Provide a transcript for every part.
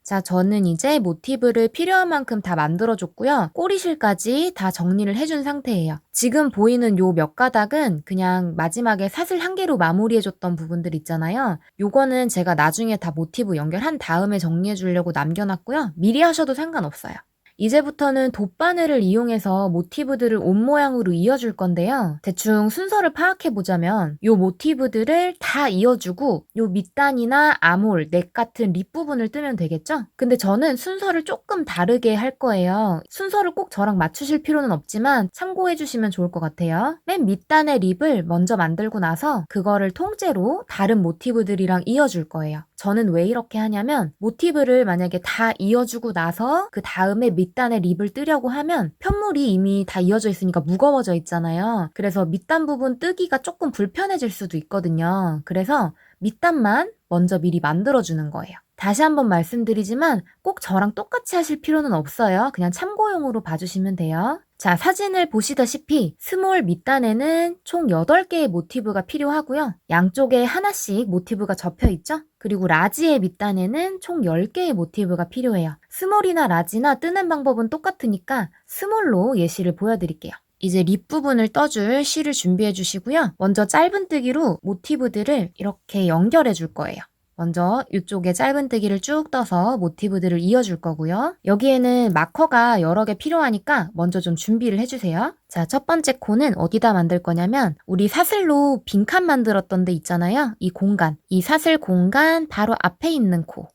자, 저는 이제 모티브를 필요한 만큼 다 만들어줬고요. 꼬리실까지 다 정리를 해준 상태예요. 지금 보이는 요 몇 가닥은 그냥 마지막에 사슬 한 개로 마무리해줬던 부분들 있잖아요. 요거는 제가 나중에 다 모티브 연결한 다음에 정리해주려고 남겨놨고요. 미리 하셔도 상관없어요. 이제부터는 돗바늘을 이용해서 모티브들을 옷 모양으로 이어줄 건데요. 대충 순서를 파악해보자면 요 모티브들을 다 이어주고 요 밑단이나 아몰, 넥 같은 립 부분을 뜨면 되겠죠? 근데 저는 순서를 조금 다르게 할 거예요. 순서를 꼭 저랑 맞추실 필요는 없지만 참고해주시면 좋을 것 같아요. 맨 밑단의 립을 먼저 만들고 나서 그거를 통째로 다른 모티브들이랑 이어줄 거예요. 저는 왜 이렇게 하냐면 모티브를 만약에 다 이어주고 나서 그 다음에 밑단에 립을 뜨려고 하면 편물이 이미 다 이어져 있으니까 무거워져 있잖아요. 그래서 밑단 부분 뜨기가 조금 불편해질 수도 있거든요. 그래서 밑단만 먼저 미리 만들어주는 거예요. 다시 한번 말씀드리지만 꼭 저랑 똑같이 하실 필요는 없어요. 그냥 참고용으로 봐주시면 돼요. 자, 사진을 보시다시피 스몰 밑단에는 총 8개의 모티브가 필요하고요. 양쪽에 하나씩 모티브가 접혀 있죠? 그리고 라지의 밑단에는 총 10개의 모티브가 필요해요. 스몰이나 라지나 뜨는 방법은 똑같으니까 스몰로 예시를 보여드릴게요. 이제 립 부분을 떠줄 실을 준비해 주시고요. 먼저 짧은뜨기로 모티브들을 이렇게 연결해 줄 거예요. 먼저 이쪽에 짧은뜨기를 쭉 떠서 모티브들을 이어줄 거고요. 여기에는 마커가 여러 개 필요하니까 먼저 좀 준비를 해주세요. 자, 첫 번째 코는 어디다 만들 거냐면 우리 사슬로 빈칸 만들었던 데 있잖아요. 이 공간, 이 사슬 공간 바로 앞에 있는 코.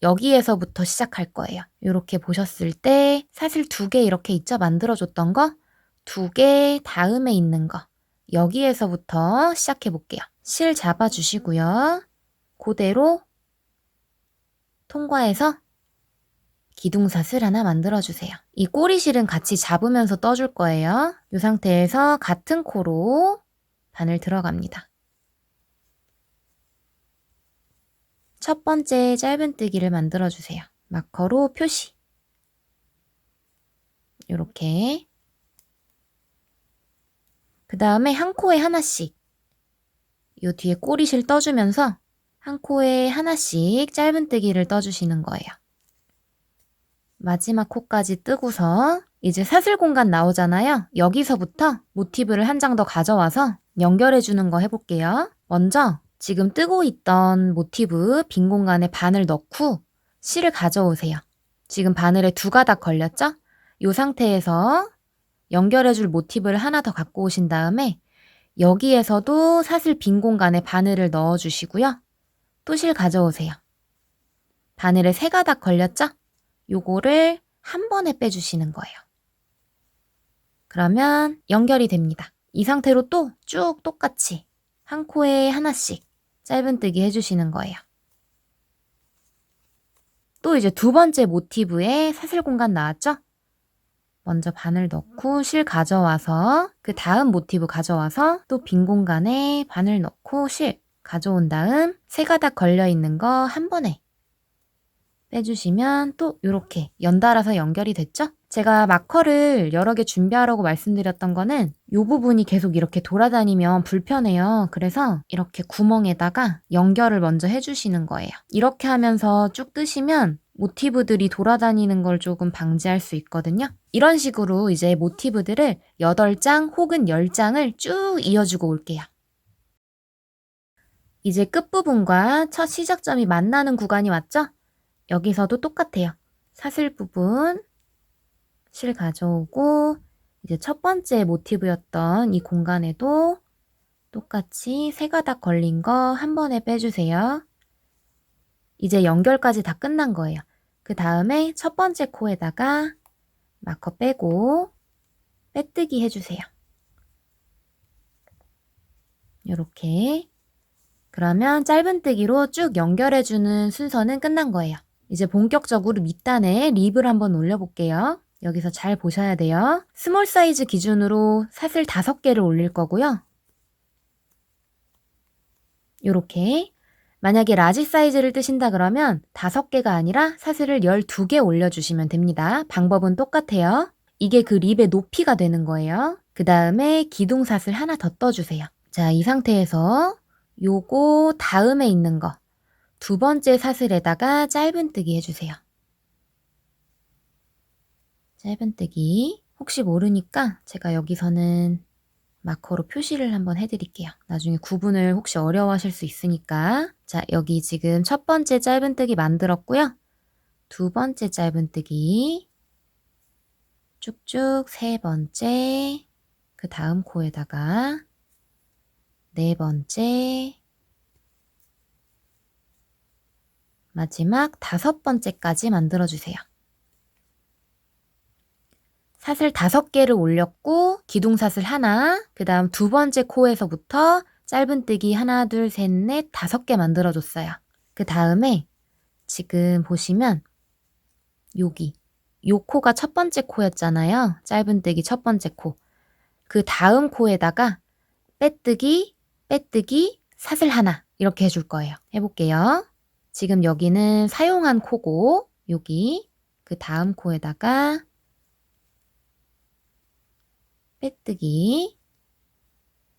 여기에서부터 시작할 거예요. 이렇게 보셨을 때 사슬 2개 이렇게 있죠? 만들어줬던 거. 2개 다음에 있는 거. 여기에서부터 시작해 볼게요. 실 잡아주시고요. 그대로 통과해서 기둥사슬 하나 만들어주세요. 이 꼬리실은 같이 잡으면서 떠줄 거예요. 이 상태에서 같은 코로 바늘 들어갑니다. 첫 번째 짧은뜨기를 만들어주세요. 마커로 표시. 이렇게. 그 다음에 한 코에 하나씩 이 뒤에 꼬리실 떠주면서 한 코에 하나씩 짧은뜨기를 떠주시는 거예요. 마지막 코까지 뜨고서 이제 사슬 공간 나오잖아요. 여기서부터 모티브를 한 장 더 가져와서 연결해주는 거 해볼게요. 먼저 지금 뜨고 있던 모티브 빈 공간에 바늘 넣고 실을 가져오세요. 지금 바늘에 2가닥 걸렸죠? 이 상태에서 연결해줄 모티브를 하나 더 갖고 오신 다음에 여기에서도 사슬 빈 공간에 바늘을 넣어주시고요. 또 실 가져오세요. 바늘에 3가닥 걸렸죠? 요거를 한 번에 빼주시는 거예요. 그러면 연결이 됩니다. 이 상태로 또 쭉 똑같이 한 코에 하나씩 짧은뜨기 해주시는 거예요. 또 이제 2번째 모티브에 사슬 공간 나왔죠? 먼저 바늘 넣고 실 가져와서 그 다음 모티브 가져와서 또 빈 공간에 바늘 넣고 실 가져온 다음 3가닥 걸려있는 거 한 번에 빼주시면 또 이렇게 연달아서 연결이 됐죠? 제가 마커를 여러 개 준비하라고 말씀드렸던 거는 이 부분이 계속 이렇게 돌아다니면 불편해요. 그래서 이렇게 구멍에다가 연결을 먼저 해주시는 거예요. 이렇게 하면서 쭉 뜨시면 모티브들이 돌아다니는 걸 조금 방지할 수 있거든요. 이런 식으로 이제 모티브들을 8장 혹은 10장을 쭉 이어주고 올게요. 이제 끝부분과 첫 시작점이 만나는 구간이 왔죠? 여기서도 똑같아요. 사슬 부분 실 가져오고 이제 첫 번째 모티브였던 이 공간에도 똑같이 3가닥 걸린 거 한 번에 빼주세요. 이제 연결까지 다 끝난 거예요. 그 다음에 첫 번째 코에다가 마커 빼고 빼뜨기 해주세요. 이렇게. 그러면 짧은뜨기로 쭉 연결해주는 순서는 끝난 거예요. 이제 본격적으로 밑단에 립을 한번 올려볼게요. 여기서 잘 보셔야 돼요. 스몰 사이즈 기준으로 사슬 5개를 올릴 거고요. 이렇게. 만약에 라지 사이즈를 뜨신다 그러면 5개가 아니라 사슬을 12개 올려주시면 됩니다. 방법은 똑같아요. 이게 그 립의 높이가 되는 거예요. 그 다음에 기둥사슬 하나 더 떠주세요. 자, 이 상태에서 요거 다음에 있는 거 2번째 사슬에다가 짧은뜨기 해주세요. 짧은뜨기. 혹시 모르니까 제가 여기서는 마커로 표시를 한번 해드릴게요. 나중에 구분을 혹시 어려워하실 수 있으니까. 자, 여기 지금 첫 번째 짧은뜨기 만들었고요. 두 번째 짧은뜨기 쭉쭉 세 번째, 그 다음 코에다가 네 번째, 마지막 다섯 번째까지 만들어주세요. 사슬 5개를 올렸고 기둥사슬 하나, 그 다음 두 번째 코에서부터 짧은뜨기 하나, 둘, 셋, 넷, 5개 만들어줬어요. 그 다음에 지금 보시면 여기 요 코가 첫 번째 코였잖아요. 짧은뜨기 첫 번째 코. 그 다음 코에다가 빼뜨기, 빼뜨기, 사슬 하나 이렇게 해줄 거예요. 해볼게요. 지금 여기는 사용한 코고 여기 그 다음 코에다가 빼뜨기.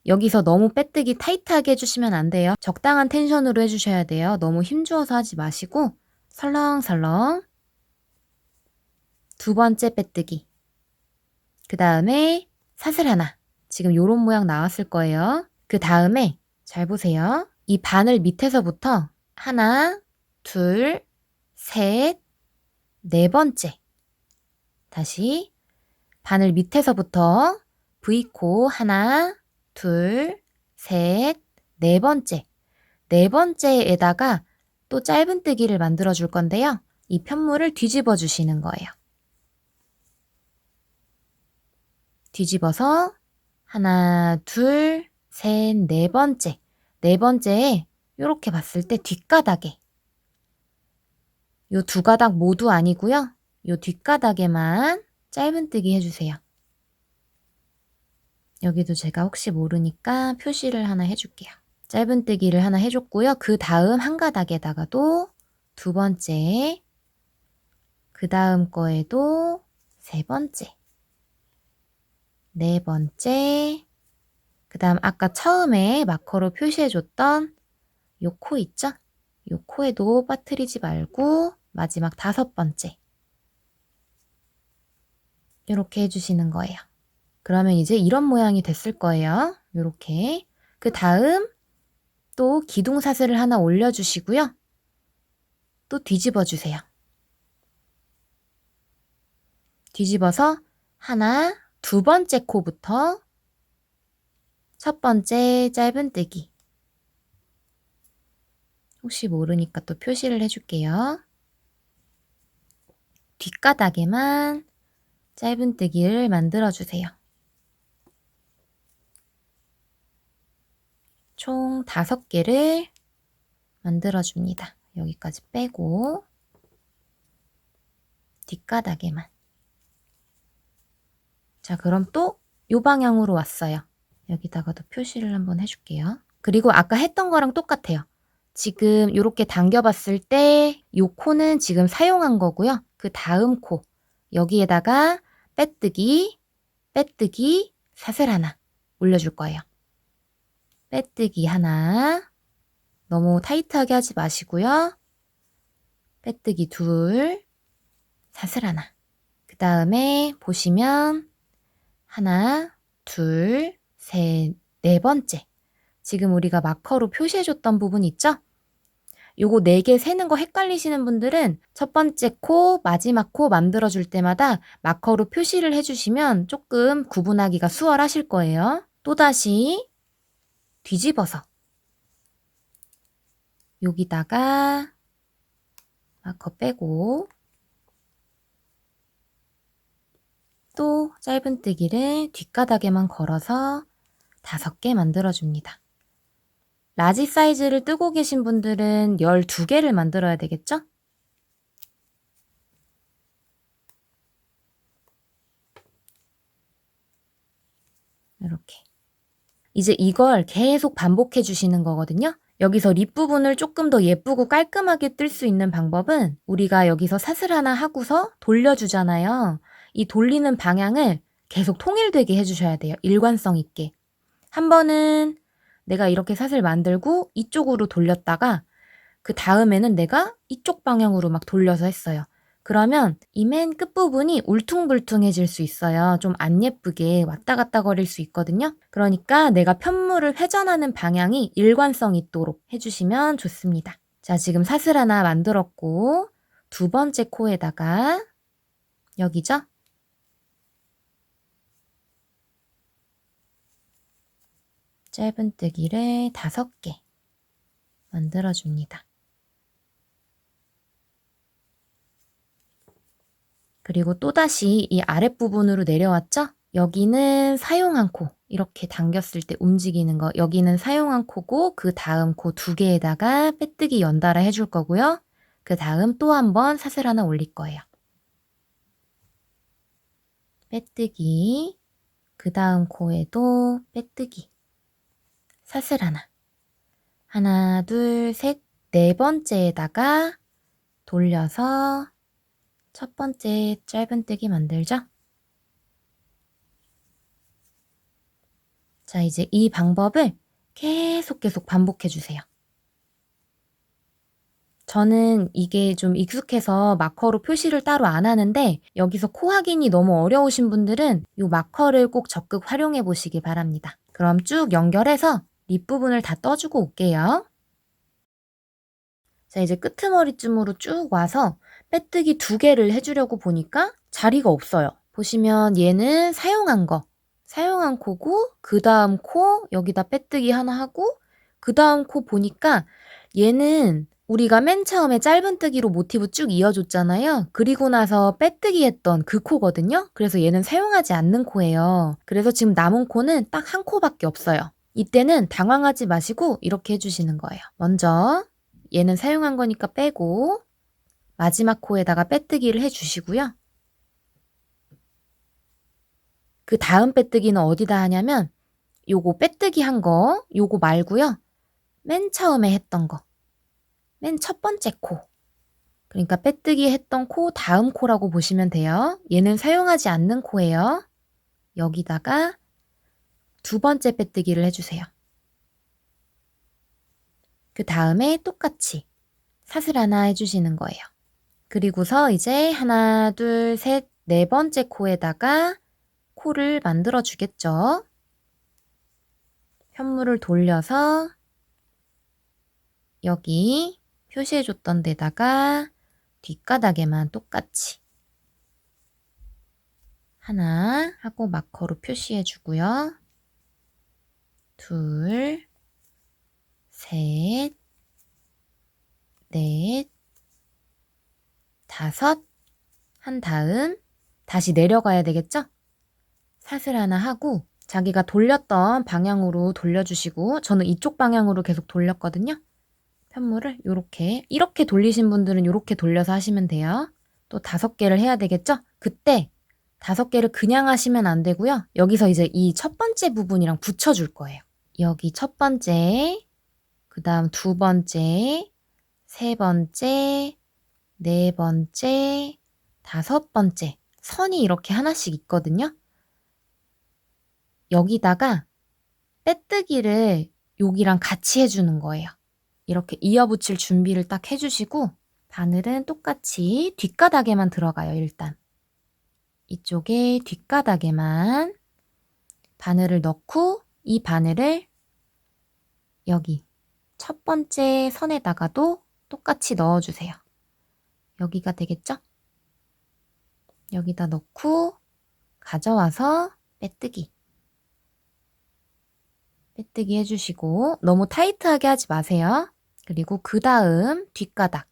여기서 너무 빼뜨기 타이트하게 해주시면 안 돼요. 적당한 텐션으로 해주셔야 돼요. 너무 힘주어서 하지 마시고 설렁설렁. 두 번째 빼뜨기. 그 다음에 사슬 하나. 지금 요런 모양 나왔을 거예요. 그 다음에 잘 보세요. 이 바늘 밑에서부터 하나, 둘, 셋, 네 번째. 다시 바늘 밑에서부터 V코 하나, 둘, 셋, 네 번째. 네 번째에다가 또 짧은뜨기를 만들어 줄 건데요. 이 편물을 뒤집어 주시는 거예요. 뒤집어서 하나, 둘, 셋, 네 번째. 네 번째에 이렇게 봤을 때 뒷가닥에 요 두 가닥 모두 아니고요. 요 뒷가닥에만 짧은뜨기 해주세요. 여기도 제가 혹시 모르니까 표시를 하나 해줄게요. 짧은뜨기를 하나 해줬고요. 그 다음 한 가닥에다가도 두 번째, 그 다음 거에도 세 번째, 네 번째, 그 다음 아까 처음에 마커로 표시해줬던 요 코 있죠? 요 코에도 빠뜨리지 말고 마지막 다섯 번째 이렇게 해주시는 거예요. 그러면 이제 이런 모양이 됐을 거예요. 이렇게. 그 다음 또 기둥사슬을 하나 올려주시고요. 또 뒤집어 주세요. 뒤집어서 하나, 두 번째 코부터 첫 번째 짧은뜨기. 혹시 모르니까 또 표시를 해줄게요. 뒷가닥에만 짧은뜨기를 만들어주세요. 총 5개를 만들어줍니다. 여기까지 빼고 뒷가닥에만. 자, 그럼 또 이 방향으로 왔어요. 여기다가도 표시를 한번 해줄게요. 그리고 아까 했던 거랑 똑같아요. 지금 이렇게 당겨봤을 때 이 코는 지금 사용한 거고요. 그 다음 코 여기에다가 빼뜨기, 빼뜨기, 사슬 하나 올려줄 거예요. 빼뜨기 하나, 너무 타이트하게 하지 마시고요. 빼뜨기 둘, 사슬 하나. 그 다음에 보시면 하나, 둘, 셋, 네 번째. 지금 우리가 마커로 표시해줬던 부분 있죠? 요거 4개 세는 거 헷갈리시는 분들은 첫 번째 코, 마지막 코 만들어줄 때마다 마커로 표시를 해주시면 조금 구분하기가 수월하실 거예요. 또다시 뒤집어서 여기다가 마커 빼고 또 짧은뜨기를 뒷가닥에만 걸어서 5개 만들어줍니다. 라지 사이즈를 뜨고 계신 분들은 12개를 만들어야 되겠죠? 이렇게. 이제 이걸 계속 반복해 주시는 거거든요. 여기서 립 부분을 조금 더 예쁘고 깔끔하게 뜰 수 있는 방법은 우리가 여기서 사슬 하나 하고서 돌려주잖아요. 이 돌리는 방향을 계속 통일되게 해주셔야 돼요. 일관성 있게. 한 번은 내가 이렇게 사슬 만들고 이쪽으로 돌렸다가 그 다음에는 내가 이쪽 방향으로 막 돌려서 했어요. 그러면 이 맨 끝부분이 울퉁불퉁해질 수 있어요. 좀 안 예쁘게 왔다 갔다 거릴 수 있거든요. 그러니까 내가 편물을 회전하는 방향이 일관성 있도록 해주시면 좋습니다. 자, 지금 사슬 하나 만들었고 두 번째 코에다가 여기죠? 짧은뜨기를 5개 만들어줍니다. 그리고 또다시 이 아랫부분으로 내려왔죠? 여기는 사용한 코, 이렇게 당겼을 때 움직이는 거, 여기는 사용한 코고 그 다음 코 2개에다가 빼뜨기 연달아 해줄 거고요. 그 다음 또 한 번 사슬 하나 올릴 거예요. 빼뜨기, 그 다음 코에도 빼뜨기, 사슬 하나, 하나, 둘, 셋, 네 번째에다가 돌려서 첫 번째 짧은뜨기 만들죠? 자, 이제 이 방법을 계속 반복해 주세요. 저는 이게 좀 익숙해서 마커로 표시를 따로 안 하는데 여기서 코 확인이 너무 어려우신 분들은 이 마커를 꼭 적극 활용해 보시기 바랍니다. 그럼 쭉 연결해서 립부분을 다 떠주고 올게요. 자, 이제 끄트머리쯤으로 쭉 와서 빼뜨기 2개를 해주려고 보니까 자리가 없어요. 보시면 얘는 사용한 코고 그 다음 코 여기다 빼뜨기 하나 하고 그 다음 코 보니까 얘는 우리가 맨 처음에 짧은뜨기로 모티브 쭉 이어줬잖아요. 그리고 나서 빼뜨기 했던 그 코거든요. 그래서 얘는 사용하지 않는 코예요. 그래서 지금 남은 코는 딱 한 코밖에 없어요. 이때는 당황하지 마시고 이렇게 해주시는 거예요. 먼저 얘는 사용한 거니까 빼고 마지막 코에다가 빼뜨기를 해주시고요. 그 다음 빼뜨기는 어디다 하냐면 요거 빼뜨기 한 거 요거 말고요. 맨 처음에 했던 거. 맨 첫 번째 코. 그러니까 빼뜨기 했던 코 다음 코라고 보시면 돼요. 얘는 사용하지 않는 코예요. 여기다가 두 번째 빼뜨기를 해주세요. 그 다음에 똑같이 사슬 하나 해주시는 거예요. 그리고서 이제 하나, 둘, 셋, 네 번째 코에다가 코를 만들어 주겠죠. 편물을 돌려서 여기 표시해 줬던 데다가 뒷가닥에만 똑같이 하나 하고 마커로 표시해 주고요. 둘, 셋, 넷, 다섯 한 다음 다시 내려가야 되겠죠? 사슬 하나 하고 자기가 돌렸던 방향으로 돌려주시고 저는 이쪽 방향으로 계속 돌렸거든요. 편물을 이렇게 돌리신 분들은 이렇게 돌려서 하시면 돼요. 또 5개를 해야 되겠죠? 그때 5개를 그냥 하시면 안 되고요. 여기서 이제 이 첫 번째 부분이랑 붙여줄 거예요. 여기 첫 번째, 그 다음 두 번째, 세 번째, 네 번째, 5번째 선이 이렇게 하나씩 있거든요. 여기다가 빼뜨기를 여기랑 같이 해주는 거예요. 이렇게 이어붙일 준비를 딱 해주시고 바늘은 똑같이 뒷가닥에만 들어가요. 일단 이쪽에 뒷가닥에만 바늘을 넣고 이 바늘을 여기 첫 번째 선에다가도 똑같이 넣어주세요. 여기가 되겠죠? 여기다 넣고 가져와서 빼뜨기 해주시고 너무 타이트하게 하지 마세요. 그리고 그 다음 뒷가닥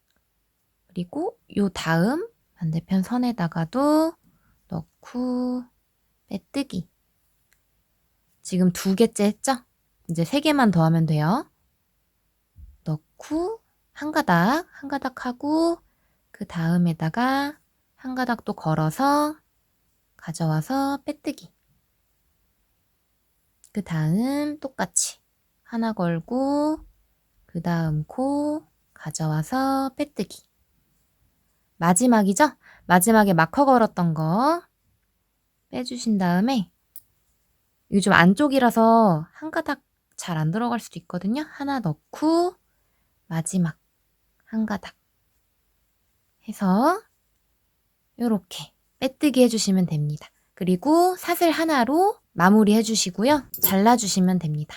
그리고 요 다음 반대편 선에다가도 넣고 빼뜨기. 지금 2개째 했죠? 이제 3개만 더 하면 돼요. 넣고 한 가닥 하고 그 다음에다가 한 가닥 또 걸어서 가져와서 빼뜨기. 그 다음 똑같이 하나 걸고 그 다음 코 가져와서 빼뜨기. 마지막이죠? 마지막에 마커 걸었던 거 빼주신 다음에 요즘 안쪽이라서 한 가닥 잘 안 들어갈 수도 있거든요. 하나 넣고 마지막 한 가닥 해서 요렇게 빼뜨기 해주시면 됩니다. 그리고 사슬 하나로 마무리 해주시고요. 잘라주시면 됩니다.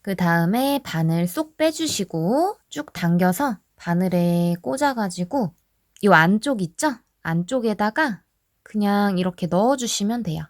그 다음에 바늘 쏙 빼주시고 쭉 당겨서 바늘에 꽂아가지고 이 안쪽 있죠? 안쪽에다가 그냥 이렇게 넣어주시면 돼요.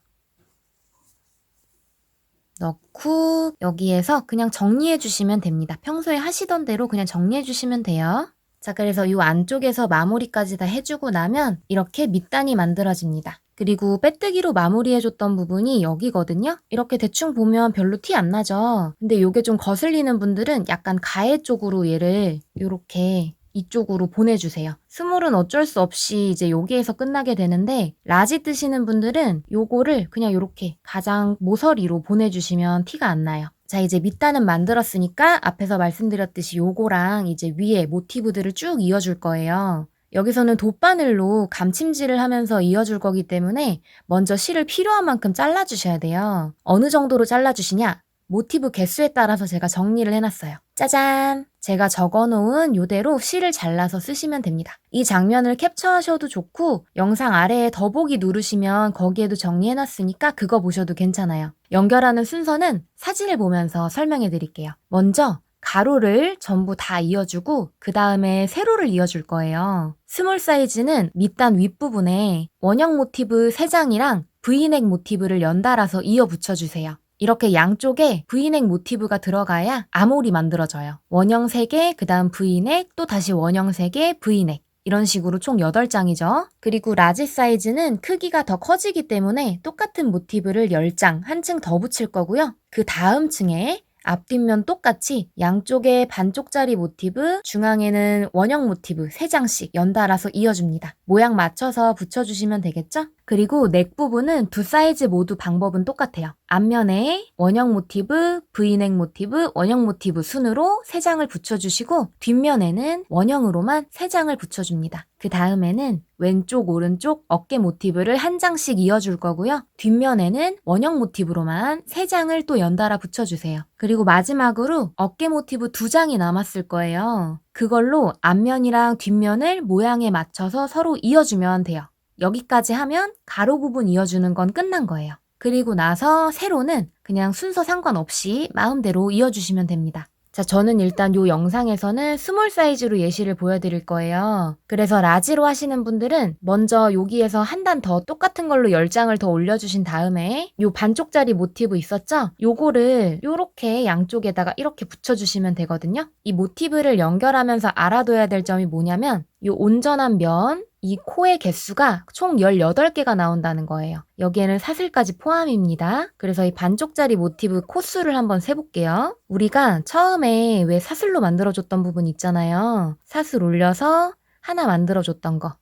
넣고 여기에서 그냥 정리해 주시면 됩니다. 평소에 하시던 대로 그냥 정리해 주시면 돼요. 자, 그래서 이 안쪽에서 마무리까지 다 해주고 나면 이렇게 밑단이 만들어집니다. 그리고 빼뜨기로 마무리해줬던 부분이 여기거든요. 이렇게 대충 보면 별로 티 안 나죠. 근데 이게 좀 거슬리는 분들은 약간 가해 쪽으로 얘를 이렇게 이쪽으로 보내주세요. 스몰은 어쩔 수 없이 이제 여기에서 끝나게 되는데 라지 뜨시는 분들은 요거를 그냥 이렇게 가장 모서리로 보내주시면 티가 안 나요. 자, 이제 밑단은 만들었으니까 앞에서 말씀드렸듯이 요거랑 이제 위에 모티브들을 쭉 이어줄 거예요. 여기서는 돗바늘로 감침질을 하면서 이어줄 거기 때문에 먼저 실을 필요한 만큼 잘라주셔야 돼요. 어느 정도로 잘라주시냐? 모티브 개수에 따라서 제가 정리를 해놨어요. 짜잔! 제가 적어놓은 요대로 실을 잘라서 쓰시면 됩니다. 이 장면을 캡처하셔도 좋고 영상 아래에 더보기 누르시면 거기에도 정리해놨으니까 그거 보셔도 괜찮아요. 연결하는 순서는 사진을 보면서 설명해 드릴게요. 먼저 가로를 전부 다 이어주고 그 다음에 세로를 이어줄 거예요. 스몰 사이즈는 밑단 윗부분에 원형 모티브 3장이랑 V넥 모티브를 연달아서 이어 붙여주세요. 이렇게 양쪽에 V넥 모티브가 들어가야 아몰이 만들어져요. 원형 3개, 그 다음 V넥, 또 다시 원형 3개, V넥. 이런 식으로 총 8장이죠. 그리고 라지 사이즈는 크기가 더 커지기 때문에 똑같은 모티브를 10장, 한 층 더 붙일 거고요. 그 다음 층에 앞뒷면 똑같이 양쪽에 반쪽짜리 모티브, 중앙에는 원형 모티브 3장씩 연달아서 이어줍니다. 모양 맞춰서 붙여주시면 되겠죠? 그리고 넥 부분은 두 사이즈 모두 방법은 똑같아요. 앞면에 원형 모티브, V넥 모티브, 원형 모티브 순으로 3장을 붙여주시고 뒷면에는 원형으로만 3장을 붙여줍니다. 그 다음에는 왼쪽, 오른쪽 어깨 모티브를 한 장씩 이어줄 거고요. 뒷면에는 원형 모티브로만 3장을 또 연달아 붙여주세요. 그리고 마지막으로 어깨 모티브 2장이 남았을 거예요. 그걸로 앞면이랑 뒷면을 모양에 맞춰서 서로 이어주면 돼요. 여기까지 하면 가로 부분 이어주는 건 끝난 거예요. 그리고 나서 세로는 그냥 순서 상관없이 마음대로 이어주시면 됩니다. 자, 저는 일단 이 영상에서는 스몰 사이즈로 예시를 보여드릴 거예요. 그래서 라지로 하시는 분들은 먼저 여기에서 한 단 더 똑같은 걸로 10장을 더 올려주신 다음에 요 반쪽짜리 모티브 있었죠? 요거를 요렇게 양쪽에다가 이렇게 붙여주시면 되거든요. 이 모티브를 연결하면서 알아둬야 될 점이 뭐냐면 요 온전한 면, 이 코의 개수가 총 18개가 나온다는 거예요. 여기에는 사슬까지 포함입니다. 그래서 이 반쪽짜리 모티브 코수를 한번 세볼게요. 우리가 처음에 왜 사슬로 만들어줬던 부분 있잖아요. 사슬 올려서 하나 만들어줬던 거.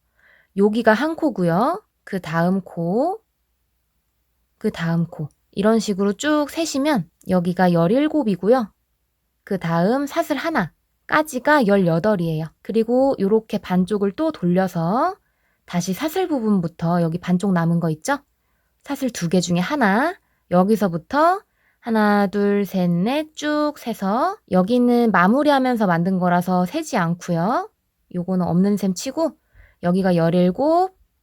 여기가 한 코고요. 그 다음 코, 그 다음 코. 이런 식으로 쭉 세시면 여기가 17이고요. 그 다음 사슬 하나. 까지가 18이에요. 그리고 이렇게 반쪽을 또 돌려서 다시 사슬 부분부터 여기 반쪽 남은 거 있죠? 사슬 2개 중에 하나, 여기서부터 하나, 둘, 셋, 넷 쭉 세서 여기는 마무리하면서 만든 거라서 세지 않고요. 요거는 없는 셈 치고 여기가 17,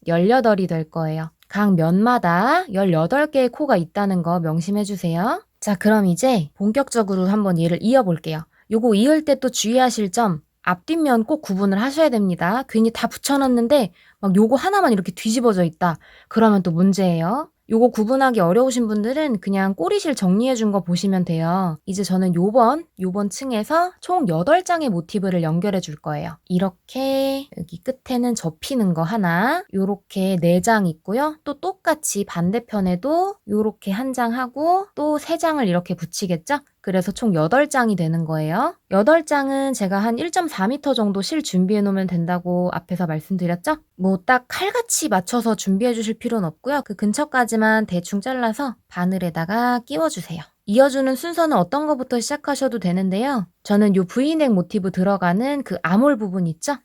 18이 될 거예요. 각 면마다 18개의 코가 있다는 거 명심해 주세요. 자, 그럼 이제 본격적으로 한번 얘를 이어볼게요. 요거 이을 때 또 주의하실 점, 앞뒷면 꼭 구분을 하셔야 됩니다. 괜히 다 붙여놨는데 막 요거 하나만 이렇게 뒤집어져 있다. 그러면 또 문제예요. 요거 구분하기 어려우신 분들은 그냥 꼬리실 정리해준 거 보시면 돼요. 이제 저는 요번 층에서 총 8장의 모티브를 연결해 줄 거예요. 이렇게 여기 끝에는 접히는 거 하나, 요렇게 4장 있고요. 또 똑같이 반대편에도 요렇게 한 장 하고 또 3장을 이렇게 붙이겠죠? 그래서 총 8장이 되는 거예요. 8장은 제가 한 1.4m 정도 실 준비해 놓으면 된다고 앞에서 말씀드렸죠? 뭐 딱 칼같이 맞춰서 준비해 주실 필요는 없고요. 그 근처까지만 대충 잘라서 바늘에다가 끼워주세요. 이어주는 순서는 어떤 거부터 시작하셔도 되는데요. 저는 요 V넥 모티브 들어가는 그 아몰 부분 있죠?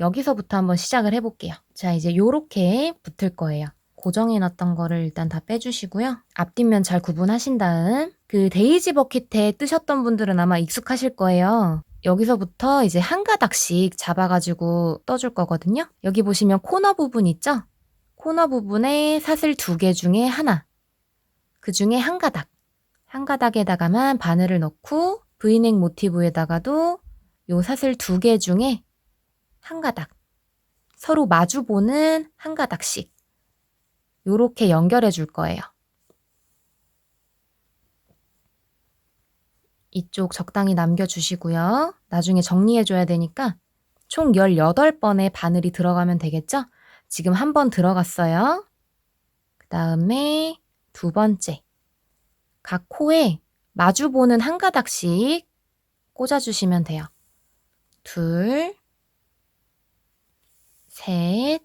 여기서부터 한번 시작을 해볼게요. 자, 이제 요렇게 붙을 거예요. 고정해놨던 거를 일단 다 빼주시고요. 앞뒷면 잘 구분하신 다음 그 데이지 버킷에 뜨셨던 분들은 아마 익숙하실 거예요. 여기서부터 이제 한 가닥씩 잡아가지고 떠줄 거거든요. 여기 보시면 코너 부분 있죠? 코너 부분에 사슬 2개 중에 하나, 그 중에 한 가닥, 한 가닥에다가만 바늘을 넣고 V넥 모티브에다가도 요 사슬 2개 중에 한 가닥, 서로 마주보는 한 가닥씩 요렇게 연결해 줄 거예요. 이쪽 적당히 남겨주시고요. 나중에 정리해줘야 되니까 총 18번의 바늘이 들어가면 되겠죠? 지금 한 번 들어갔어요. 그 다음에 2번째. 각 코에 마주보는 한 가닥씩 꽂아주시면 돼요. 2, 3,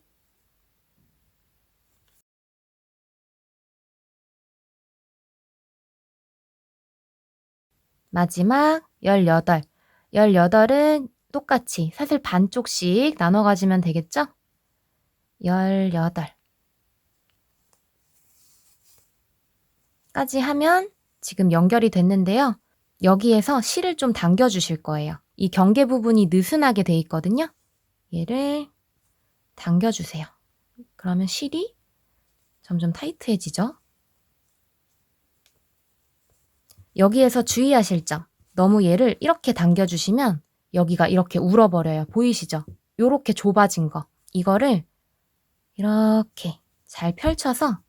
마지막 18. 18은 똑같이 사슬 반쪽씩 나눠 가지면 되겠죠? 18 까지 하면 지금 연결이 됐는데요. 여기에서 실을 좀 당겨 주실 거예요. 이 경계 부분이 느슨하게 돼 있거든요. 얘를 당겨 주세요. 그러면 실이 점점 타이트해지죠. 여기에서 주의하실 점. 너무 얘를 이렇게 당겨주시면 여기가 이렇게 울어버려요. 보이시죠? 요렇게 좁아진 거. 이거를 이렇게 잘 펼쳐서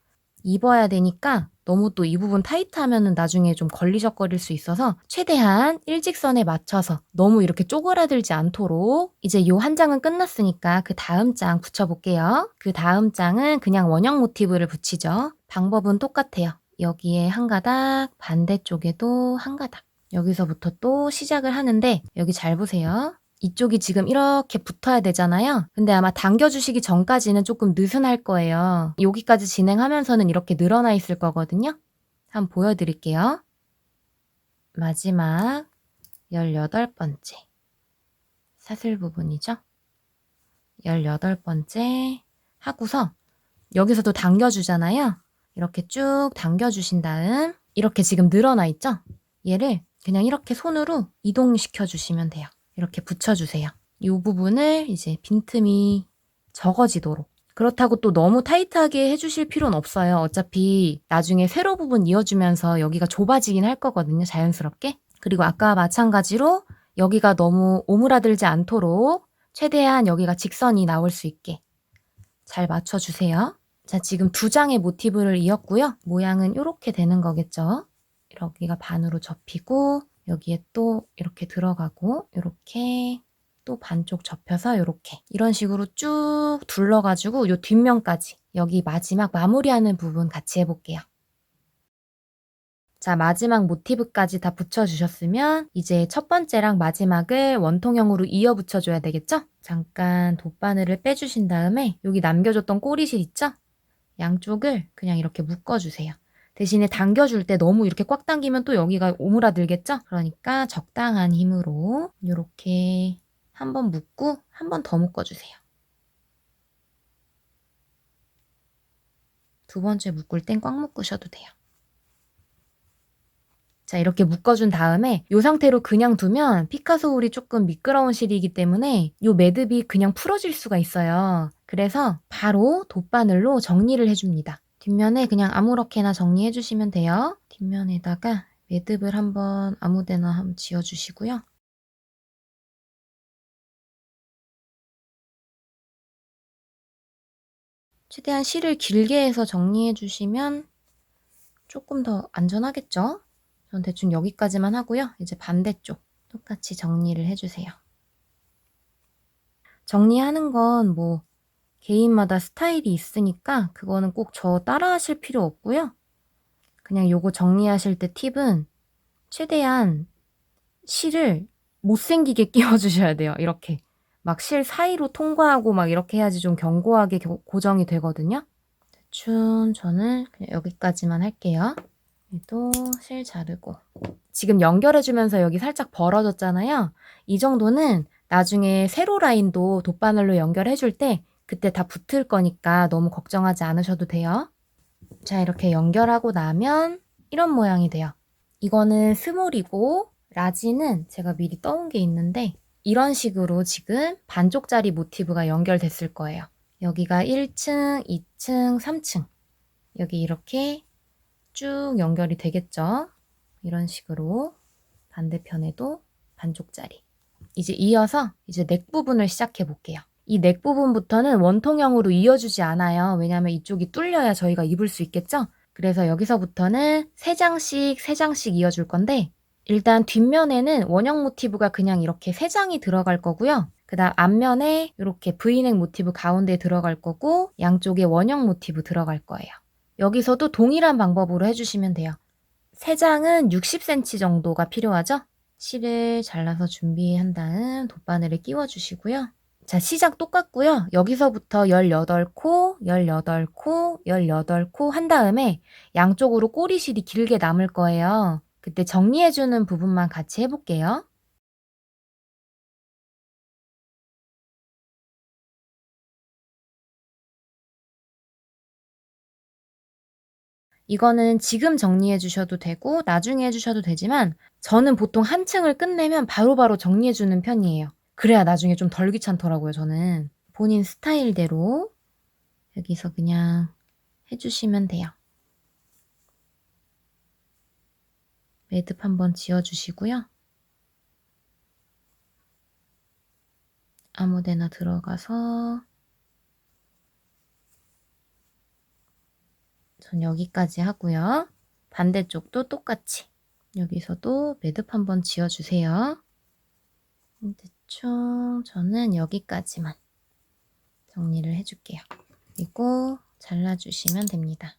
입어야 되니까 너무 또 이 부분 타이트하면은 나중에 좀 걸리적거릴 수 있어서 최대한 일직선에 맞춰서 너무 이렇게 쪼그라들지 않도록 이제 요 한 장은 끝났으니까 그 다음 장 붙여볼게요. 그 다음 장은 그냥 원형 모티브를 붙이죠. 방법은 똑같아요. 여기에 한 가닥, 반대쪽에도 한 가닥. 여기서부터 또 시작을 하는데 여기 잘 보세요. 이쪽이 지금 이렇게 붙어야 되잖아요. 근데 아마 당겨주시기 전까지는 조금 느슨할 거예요. 여기까지 진행하면서는 이렇게 늘어나 있을 거거든요. 한번 보여드릴게요. 마지막 18번째 사슬 부분이죠. 18번째 하고서 여기서도 당겨주잖아요. 이렇게 쭉 당겨주신 다음 이렇게 지금 늘어나 있죠? 얘를 그냥 이렇게 손으로 이동시켜 주시면 돼요. 이렇게 붙여주세요. 이 부분을 이제 빈틈이 적어지도록. 그렇다고 또 너무 타이트하게 해주실 필요는 없어요. 어차피 나중에 세로 부분 이어주면서 여기가 좁아지긴 할 거거든요. 자연스럽게. 그리고 아까 마찬가지로 여기가 너무 오므라들지 않도록 최대한 여기가 직선이 나올 수 있게 잘 맞춰주세요. 자, 지금 2장의 모티브를 이었고요. 모양은 이렇게 되는 거겠죠. 여기가 반으로 접히고 여기에 또 이렇게 들어가고 이렇게 또 반쪽 접혀서 이렇게 이런 식으로 쭉 둘러가지고 요 뒷면까지 여기 마지막 마무리하는 부분 같이 해볼게요. 자, 마지막 모티브까지 다 붙여주셨으면 이제 첫 번째랑 마지막을 원통형으로 이어 붙여줘야 되겠죠? 잠깐 돗바늘을 빼주신 다음에 여기 남겨줬던 꼬리실 있죠? 양쪽을 그냥 이렇게 묶어주세요. 대신에 당겨줄 때 너무 이렇게 꽉 당기면 또 여기가 오므라들겠죠? 그러니까 적당한 힘으로 이렇게 한 번 묶고 한 번 더 묶어주세요. 두 번째 묶을 땐 꽉 묶으셔도 돼요. 자, 이렇게 묶어준 다음에 이 상태로 그냥 두면 피카소 홀이 조금 미끄러운 실이기 때문에 이 매듭이 그냥 풀어질 수가 있어요. 그래서 바로 돗바늘로 정리를 해줍니다. 뒷면에 그냥 아무렇게나 정리해 주시면 돼요. 뒷면에다가 매듭을 한번 아무데나 한번 지어주시고요. 최대한 실을 길게 해서 정리해 주시면 조금 더 안전하겠죠? 전 대충 여기까지만 하고요. 이제 반대쪽 똑같이 정리를 해주세요. 정리하는 건 뭐 개인마다 스타일이 있으니까 그거는 꼭 저 따라 하실 필요 없고요. 그냥 요거 정리하실 때 팁은 최대한 실을 못생기게 끼워주셔야 돼요. 이렇게 막 실 사이로 통과하고 막 이렇게 해야지 좀 견고하게 고정이 되거든요. 대충 저는 그냥 여기까지만 할게요. 얘도 실 자르고 지금 연결해주면서 여기 살짝 벌어졌잖아요. 이 정도는 나중에 세로 라인도 돗바늘로 연결해줄 때 그때 다 붙을 거니까 너무 걱정하지 않으셔도 돼요. 자, 이렇게 연결하고 나면 이런 모양이 돼요. 이거는 스몰이고 라지는 제가 미리 떠온 게 있는데 이런 식으로 지금 반쪽짜리 모티브가 연결됐을 거예요. 여기가 1층, 2층, 3층 여기 이렇게 쭉 연결이 되겠죠? 이런 식으로 반대편에도 반쪽짜리. 이제 이어서 이제 넥 부분을 시작해 볼게요. 이 넥 부분부터는 원통형으로 이어주지 않아요. 왜냐하면 이쪽이 뚫려야 저희가 입을 수 있겠죠? 그래서 여기서부터는 3장씩 3장씩 이어줄 건데 일단 뒷면에는 원형 모티브가 그냥 이렇게 3장이 들어갈 거고요. 그 다음 앞면에 이렇게 V넥 모티브 가운데 들어갈 거고 양쪽에 원형 모티브 들어갈 거예요. 여기서도 동일한 방법으로 해주시면 돼요. 3장은 60cm 정도가 필요하죠? 실을 잘라서 준비한 다음 돗바늘을 끼워주시고요. 자, 시작 똑같고요. 여기서부터 18코, 18코, 18코 한 다음에 양쪽으로 꼬리실이 길게 남을 거예요. 그때 정리해주는 부분만 같이 해볼게요. 이거는 지금 정리해 주셔도 되고 나중에 해주셔도 되지만 저는 보통 한 층을 끝내면 바로바로 정리해 주는 편이에요. 그래야 나중에 좀 덜 귀찮더라고요, 저는. 본인 스타일대로 여기서 그냥 해주시면 돼요. 매듭 한번 지어주시고요. 아무데나 들어가서 전 여기까지 하고요. 반대쪽도 똑같이 여기서도 매듭 한번 지어주세요. 대충 저는 여기까지만 정리를 해줄게요. 그리고 잘라주시면 됩니다.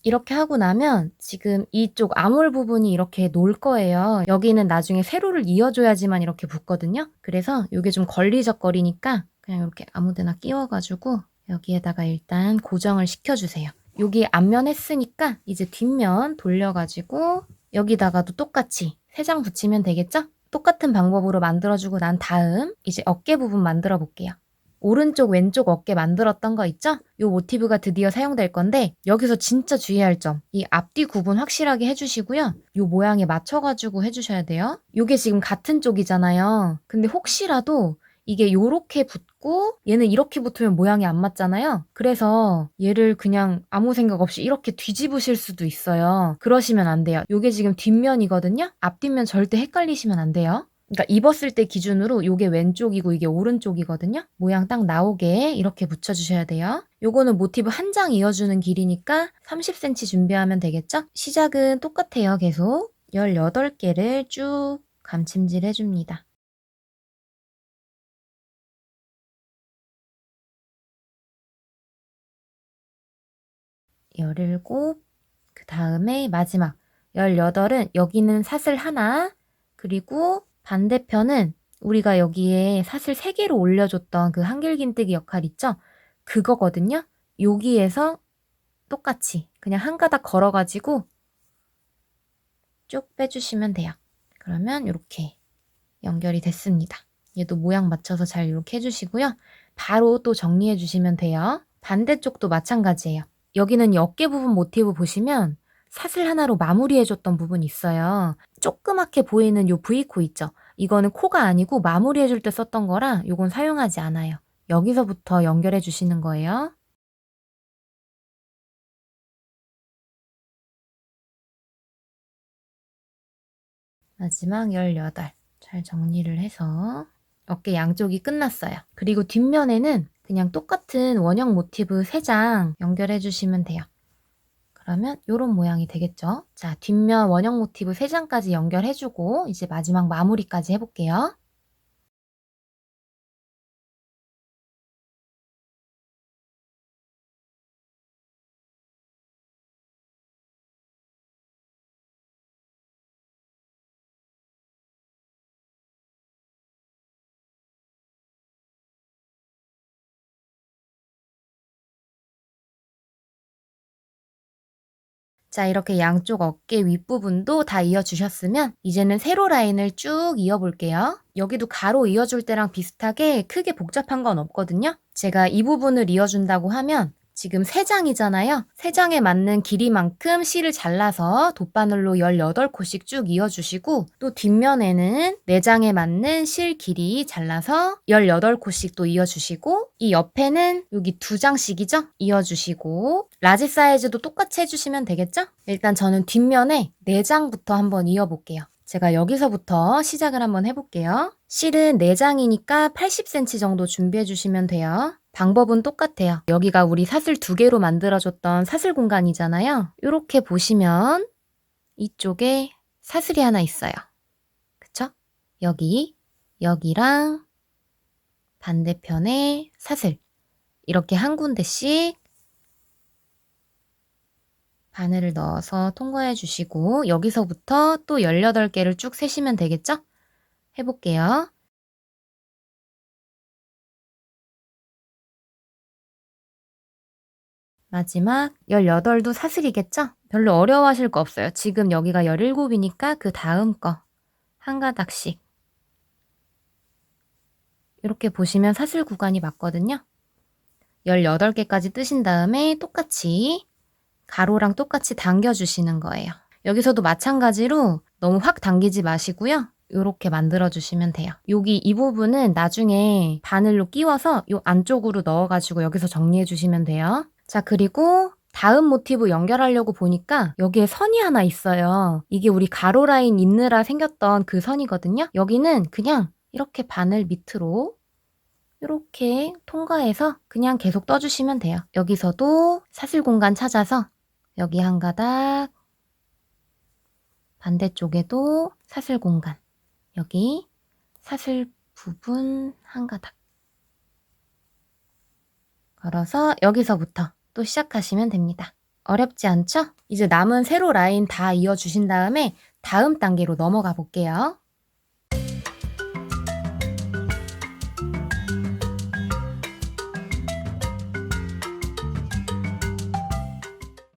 이렇게 하고 나면 지금 이쪽 아몰 부분이 이렇게 놓을 거예요. 여기는 나중에 세로를 이어줘야지만 이렇게 붙거든요. 그래서 이게 좀 걸리적거리니까 그냥 이렇게 아무데나 끼워가지고 여기에다가 일단 고정을 시켜주세요. 여기 앞면 했으니까 이제 뒷면 돌려가지고 여기다가도 똑같이 3장 붙이면 되겠죠? 똑같은 방법으로 만들어주고 난 다음 이제 어깨 부분 만들어 볼게요. 오른쪽 왼쪽 어깨 만들었던 거 있죠? 이 모티브가 드디어 사용될 건데 여기서 진짜 주의할 점, 이 앞뒤 구분 확실하게 해주시고요. 이 모양에 맞춰가지고 해주셔야 돼요. 이게 지금 같은 쪽이잖아요. 근데 혹시라도 이게 요렇게 붙고 얘는 이렇게 붙으면 모양이 안 맞잖아요. 그래서 얘를 그냥 아무 생각 없이 이렇게 뒤집으실 수도 있어요. 그러시면 안 돼요. 이게 지금 뒷면이거든요. 앞뒷면 절대 헷갈리시면 안 돼요. 그러니까 입었을 때 기준으로 이게 왼쪽이고 이게 오른쪽이거든요. 모양 딱 나오게 이렇게 붙여주셔야 돼요. 요거는 모티브 한 장 이어주는 길이니까 30cm 준비하면 되겠죠? 시작은 똑같아요. 계속 18개를 쭉 감침질 해줍니다. 17, 그 다음에 마지막 18은 여기는 사슬 하나, 그리고 반대편은 우리가 여기에 사슬 3개로 올려줬던 그 한길긴뜨기 역할 있죠? 그거거든요. 여기에서 똑같이 그냥 한 가닥 걸어가지고 쭉 빼주시면 돼요. 그러면 이렇게 연결이 됐습니다. 얘도 모양 맞춰서 잘 이렇게 해주시고요. 바로 또 정리해 주시면 돼요. 반대쪽도 마찬가지예요. 여기는 이 어깨 부분 모티브 보시면 사슬 하나로 마무리해줬던 부분이 있어요. 조그맣게 보이는 요 V코 있죠? 이거는 코가 아니고 마무리해줄 때 썼던 거라 요건 사용하지 않아요. 여기서부터 연결해 주시는 거예요. 마지막 18. 잘 정리를 해서 어깨 양쪽이 끝났어요. 그리고 뒷면에는 그냥 똑같은 원형 모티브 3장 연결해 주시면 돼요. 그러면 이런 모양이 되겠죠? 자, 뒷면 원형 모티브 3장까지 연결해주고 이제 마지막 마무리까지 해볼게요. 자, 이렇게 양쪽 어깨 윗부분도 다 이어주셨으면 이제는 세로 라인을 쭉 이어볼게요. 여기도 가로 이어줄 때랑 비슷하게 크게 복잡한 건 없거든요. 제가 이 부분을 이어준다고 하면 지금 3장이잖아요. 3장에 맞는 길이만큼 실을 잘라서 돗바늘로 18코씩 쭉 이어주시고 또 뒷면에는 4장에 맞는 실 길이 잘라서 18코씩 또 이어주시고 이 옆에는 여기 2장씩이죠? 이어주시고 라지 사이즈도 똑같이 해주시면 되겠죠? 일단 저는 뒷면에 4장부터 한번 이어볼게요. 제가 여기서부터 시작을 한번 해볼게요. 실은 4장이니까 80cm 정도 준비해 주시면 돼요. 방법은 똑같아요. 여기가 우리 사슬 2개로 만들어줬던 사슬 공간이잖아요. 이렇게 보시면 이쪽에 사슬이 하나 있어요. 그쵸? 여기랑 반대편에 사슬 이렇게 한 군데씩 바늘을 넣어서 통과해 주시고 여기서부터 또 18개를 쭉 세시면 되겠죠? 해볼게요. 마지막 18도 사슬이겠죠? 별로 어려워하실 거 없어요. 지금 여기가 17이니까 그 다음 거 한 가닥씩 이렇게 보시면 사슬 구간이 맞거든요. 18개까지 뜨신 다음에 똑같이 가로랑 똑같이 당겨주시는 거예요. 여기서도 마찬가지로 너무 확 당기지 마시고요. 이렇게 만들어주시면 돼요. 여기 이 부분은 나중에 바늘로 끼워서 이 안쪽으로 넣어가지고 여기서 정리해주시면 돼요. 자, 그리고 다음 모티브 연결하려고 보니까 여기에 선이 하나 있어요. 이게 우리 가로 라인 있느라 생겼던 그 선이거든요. 여기는 그냥 이렇게 바늘 밑으로 이렇게 통과해서 그냥 계속 떠주시면 돼요. 여기서도 사슬 공간 찾아서 여기 한 가닥, 반대쪽에도 사슬 공간, 여기 사슬 부분 한 가닥 걸어서 여기서부터 또 시작하시면 됩니다. 어렵지 않죠? 이제 남은 세로 라인 다 이어주신 다음에 다음 단계로 넘어가 볼게요.